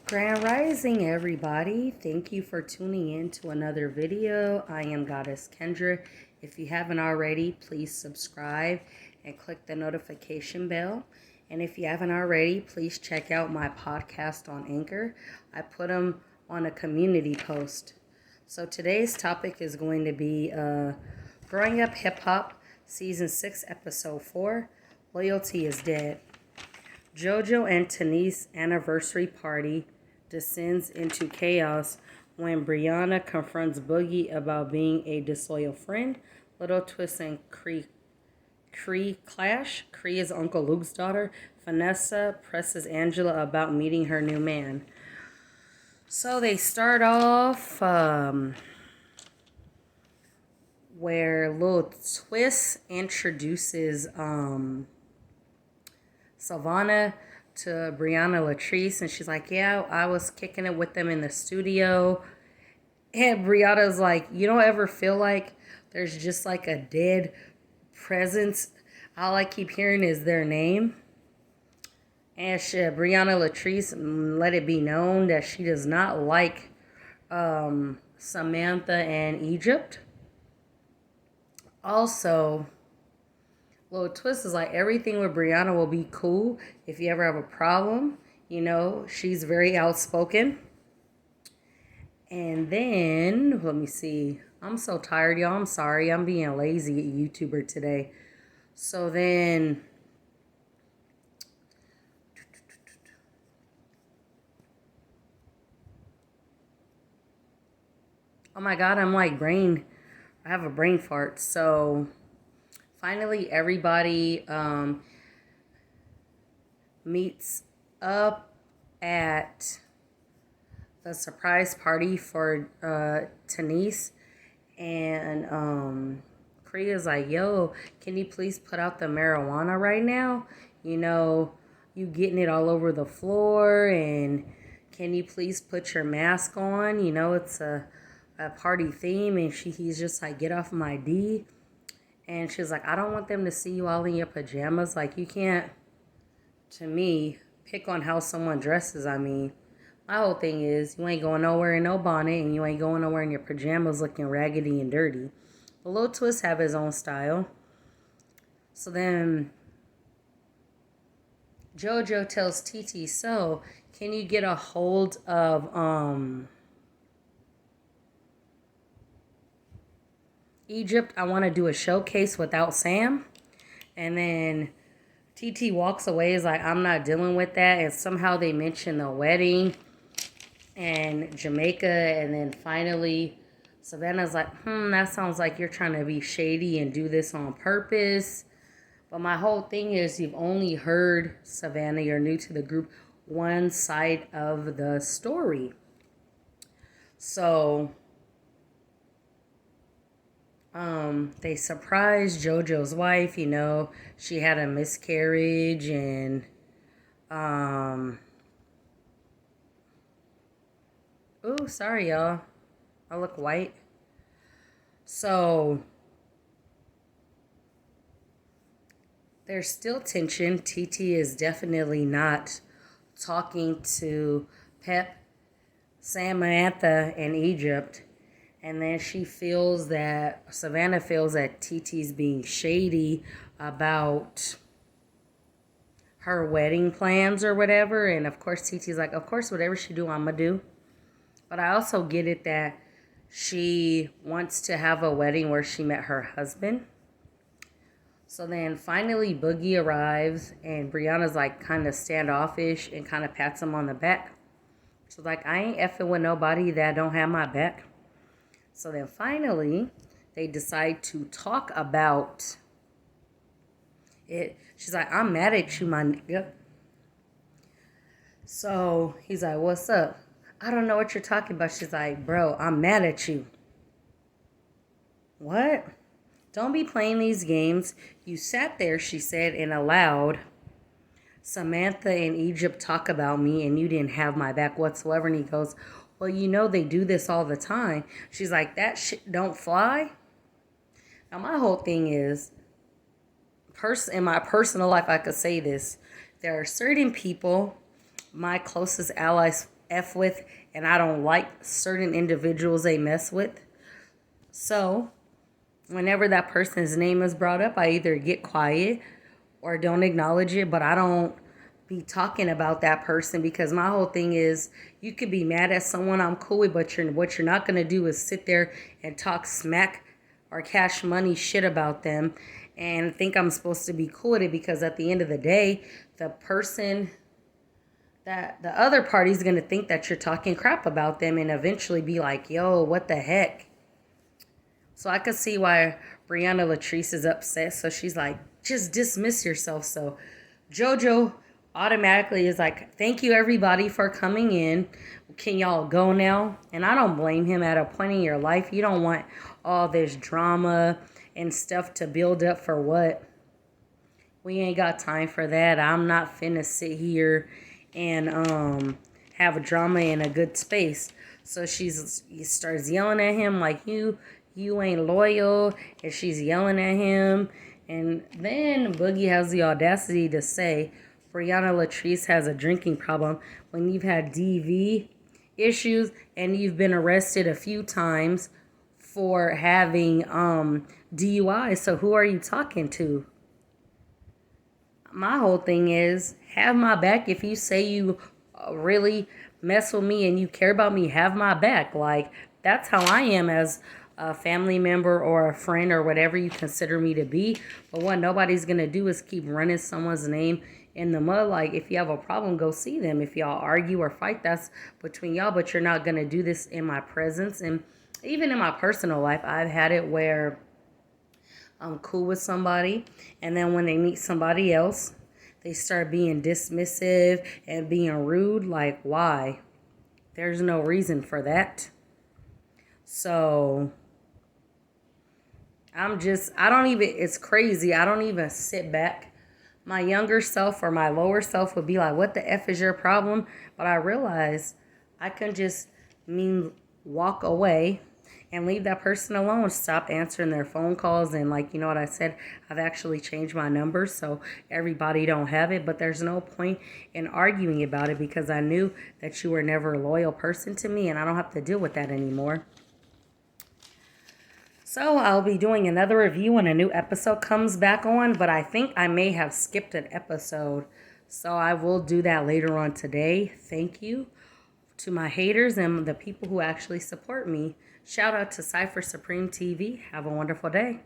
Grand Rising, everybody. Thank you for tuning in to another video. I am Goddess Kendra. If you haven't already, please subscribe and click the notification bell. And if you haven't already, please check out my podcast on Anchor. I put them on a community post. So today's topic is going to be Growing Up Hip Hop, Season 6, Episode 4, Loyalty is Dead. Jojo and Tanice anniversary party descends into chaos when Briana confronts Boogie about being a disloyal friend. Lil Twist and Cree clash. Cree is Uncle Luke's daughter. Vanessa presses Angela about meeting her new man. So they start off where Lil Twist introduces Savannah to Briana Latrice, and she's like, yeah, I was kicking it with them in the studio. And Brianna's like, you don't ever feel like there's just like a dead presence? All I keep hearing is their name. And Briana Latrice let it be known that she does not like Samantha and Egypt. Also, Lil Twist is like, everything with Briana will be cool if you ever have a problem. You know, she's very outspoken. And then, let me see. I'm so tired, y'all. I'm sorry. I'm being lazy at YouTuber today. So then, oh my God, I have a brain fart. So finally, everybody meets up at the surprise party for Tanice. And Cree is like, yo, can you please put out the marijuana right now? You know, you getting it all over the floor. And can you please put your mask on? You know, it's a party theme. And he's just like, get off my D. And she's like, I don't want them to see you all in your pajamas. Like, you can't, to me, pick on how someone dresses. I mean, my whole thing is, you ain't going nowhere in no bonnet, and you ain't going nowhere in your pajamas looking raggedy and dirty. But Lil Twist have his own style. So then Jojo tells TT, so can you get a hold of Egypt? I want to do a showcase without Sam. And then TT walks away, is like, I'm not dealing with that. And somehow they mention the wedding and Jamaica. And then finally Savannah's like, that sounds like you're trying to be shady and do this on purpose. But my whole thing is, you've only heard, Savannah, you're new to the group, one side of the story. So they surprised JoJo's wife, you know, she had a miscarriage, and oh, sorry, y'all. I look white. So there's still tension. TT is definitely not talking to Pep, Samantha, and Egypt. And then Savannah feels that TT's being shady about her wedding plans or whatever. And of course, TT's like, of course, whatever she do, I'm going to do. But I also get it that she wants to have a wedding where she met her husband. So then finally Boogie arrives, and Brianna's like kind of standoffish and kind of pats him on the back. She's like, I ain't effing with nobody that don't have my back. So then finally, they decide to talk about it. She's like, I'm mad at you, my nigga. So he's like, what's up? I don't know what you're talking about. She's like, bro, I'm mad at you. What? Don't be playing these games. You sat there, she said, and allowed Samantha and Egypt talk about me, and you didn't have my back whatsoever. And he goes, well, you know they do this all the time. She's like, that shit don't fly. Now, my whole thing is, in my personal life, I could say this. There are certain people, my closest allies, F with, and I don't like certain individuals they mess with. So whenever that person's name is brought up, I either get quiet or don't acknowledge it, but I don't be talking about that person, because my whole thing is, you could be mad at someone I'm cool with, but what you're not going to do is sit there and talk smack or cash money shit about them and think I'm supposed to be cool with it, because at the end of the day, the person that the other party's going to think that you're talking crap about them and eventually be like, yo, what the heck? So I could see why Briana Latrice is upset. So she's like, just dismiss yourself. So Jojo automatically is like, thank you everybody for coming in. Can y'all go now? And I don't blame him. At a point in your life, you don't want all this drama and stuff to build up for what? We ain't got time for that. I'm not finna sit here and have a drama in a good space. So she starts yelling at him like, you ain't loyal, and she's yelling at him. And then Boogie has the audacity to say Briana Latrice has a drinking problem when you've had DV issues and you've been arrested a few times for having DUI. So who are you talking to? My whole thing is, have my back. If you say you really mess with me and you care about me, have my back. Like, that's how I am as a family member or a friend or whatever you consider me to be. But what nobody's going to do is keep running someone's name in the mud. Like, if you have a problem, go see them. If y'all argue or fight, that's between y'all. But you're not going to do this in my presence. And even in my personal life, I've had it where I'm cool with somebody, and then when they meet somebody else, they start being dismissive and being rude. Like, why? There's no reason for that. So it's crazy. I don't even sit back. My younger self or my lower self would be like, what the F is your problem? But I realize I can just walk away and leave that person alone. Stop answering their phone calls. And like, you know what I said? I've actually changed my number so everybody don't have it. But there's no point in arguing about it, because I knew that you were never a loyal person to me, and I don't have to deal with that anymore. So I'll be doing another review when a new episode comes back on, but I think I may have skipped an episode. So I will do that later on today. Thank you to my haters and the people who actually support me. Shout out to Cypher Supreme TV. Have a wonderful day.